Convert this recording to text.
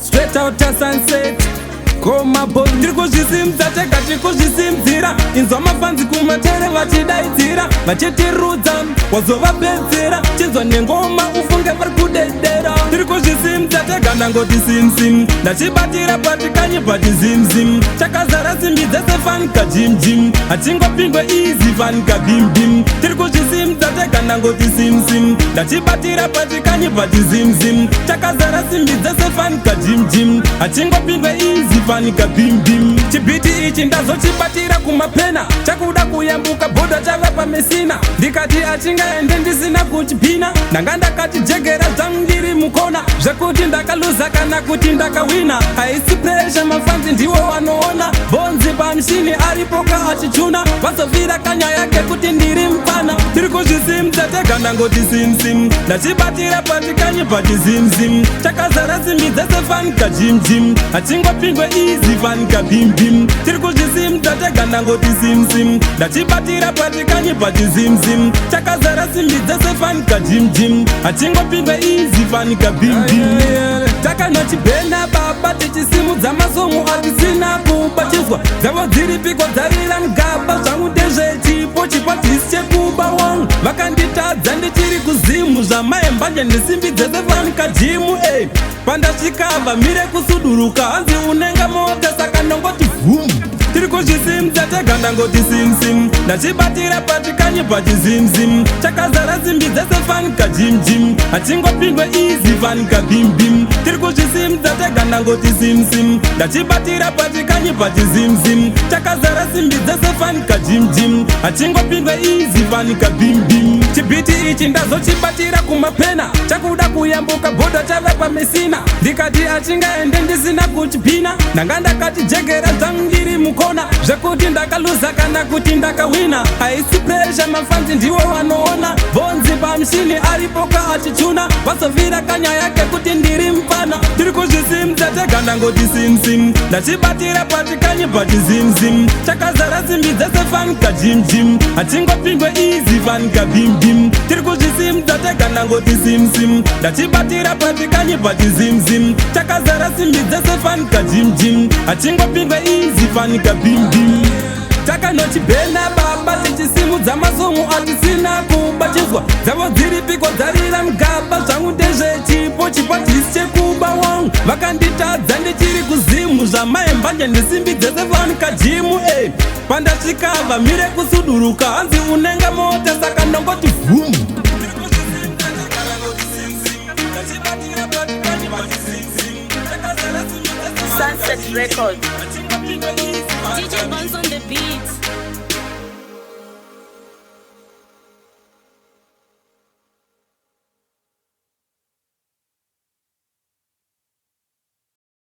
Straight out to sunset. Koma boy ndiri kuzvisimudza tega tiri kuzvisimudzira. Inzwa mafanzi kumatere vachidaidzira vachitirudza wazovapedzera. Chinzwa nengoma ufunge vari kudedera. Tiri kuzvisimudza tega ndangoti simsim. Ndachibatira patikanyi pati zimzim. Chakazara simbi dzese fanika jimjim. Hachingopingwe easy fanika bimbim. Tiri kuzvisimudza tega ndangoti simsim. Ndachibatira patikanyi pati zimzim. Chakazara simbi dzese fanika jimjim. Hachingopingwe easy fanika bimbim. Chibiti ichi ndazochibatira kumapena. Chakuda kuyambuka bhodha chava pamesina. Ndikati achingaende ndisina kuchipina. Ndanga ndakachijegera dzangu ndiri mukona. Zvekuti ndakaluza kana kuti ndakawina. Haisi pressure mafanzi ndiwo wanoona. Bonzi pamshini aripoka achichuna. Vazovira kanyaya kekuti ndiri mupana. Tiri kuzvisimudza tega ndangoti simsim. Ndachibatira patikanyi pati zimzim. Chakazara simbi dzese fanika jimjim. Hachingopingwe easy fanika bimbim. Tiri kuzvisimudza tega ndangoti simsim. Ndachibatira patikanyi pati zimzim. Chakazara simbi dzese fanika jimjim. Hachingopingwe easy fanika bimbim. Takanochibhena baba tichisimudza masomo atisina kubatizwa. Dzavo dziri piko dzarira mugaba zvangu ndezvechipo chipadhisi chekuba wangu. Vakanditadza ndichiri kuzimu zvamaembanje nesimbi dzese fanika jimu. Pandasvikava mire kusuduruka hanzi unenge mota saka ndongoti vhum. Tiri kuzvisimudza tega ndangoti simsim. Ndachibatira patikanyi pati zimzim. Chakazara simbi dzese fanika jimjim. Hachingopingwe easy fanika bimbim. Tiri kuzvisimudza tega ndangoti simsim. Ndachibatira patikanyi pati zimzim. Chakazara simbi dzese fanika jimjim. Hachingopingwe easy fanika bimbim. Chibiti ichi ndazochibatira kumapena. Chakuda kuyambuka bhodha chava pamesina. Ndikati achingaende ndisina kuchipina. Ndanga ndakachijegera dzangu ndiri mukona. Zvekuti ndakaluza kana kuti ndakawina. Haisi pressure mafanzi ndiwo wanoona. Bonzi pamshini aripoka achichuna. Vazovira kanyaya kekuti ndiri mupana. Tiri kuzvisimudza tega ndangoti simsim. Ndachibatira patikanyi pati zimzim. Chakazara simbi dzese fanika jimjim. Hachingopingwe easy fanika bimbim. Tiri kuzvisimudza tega ndangoti simsim. Ndachibatira patikanyi pati zimzim. Chakazara simbi dzese fanika jimjim. Hachingopingwe easy fanika bimbim. Takanochibhena baba tichisimudza masomo atisina kubatizwa. Dzavo dziri piko dzarira mugaba zvangu ndezvechipo chipadhisi chekuba wangu. Vakanditadza ndichiri kuzimu zvamaembanje nesimbi dzese fanika jimu. Pandasvikava mire kusuduruka hanzi unenge mota saka ndongoti vhum. Sunset Records. DJ Buns on the beat.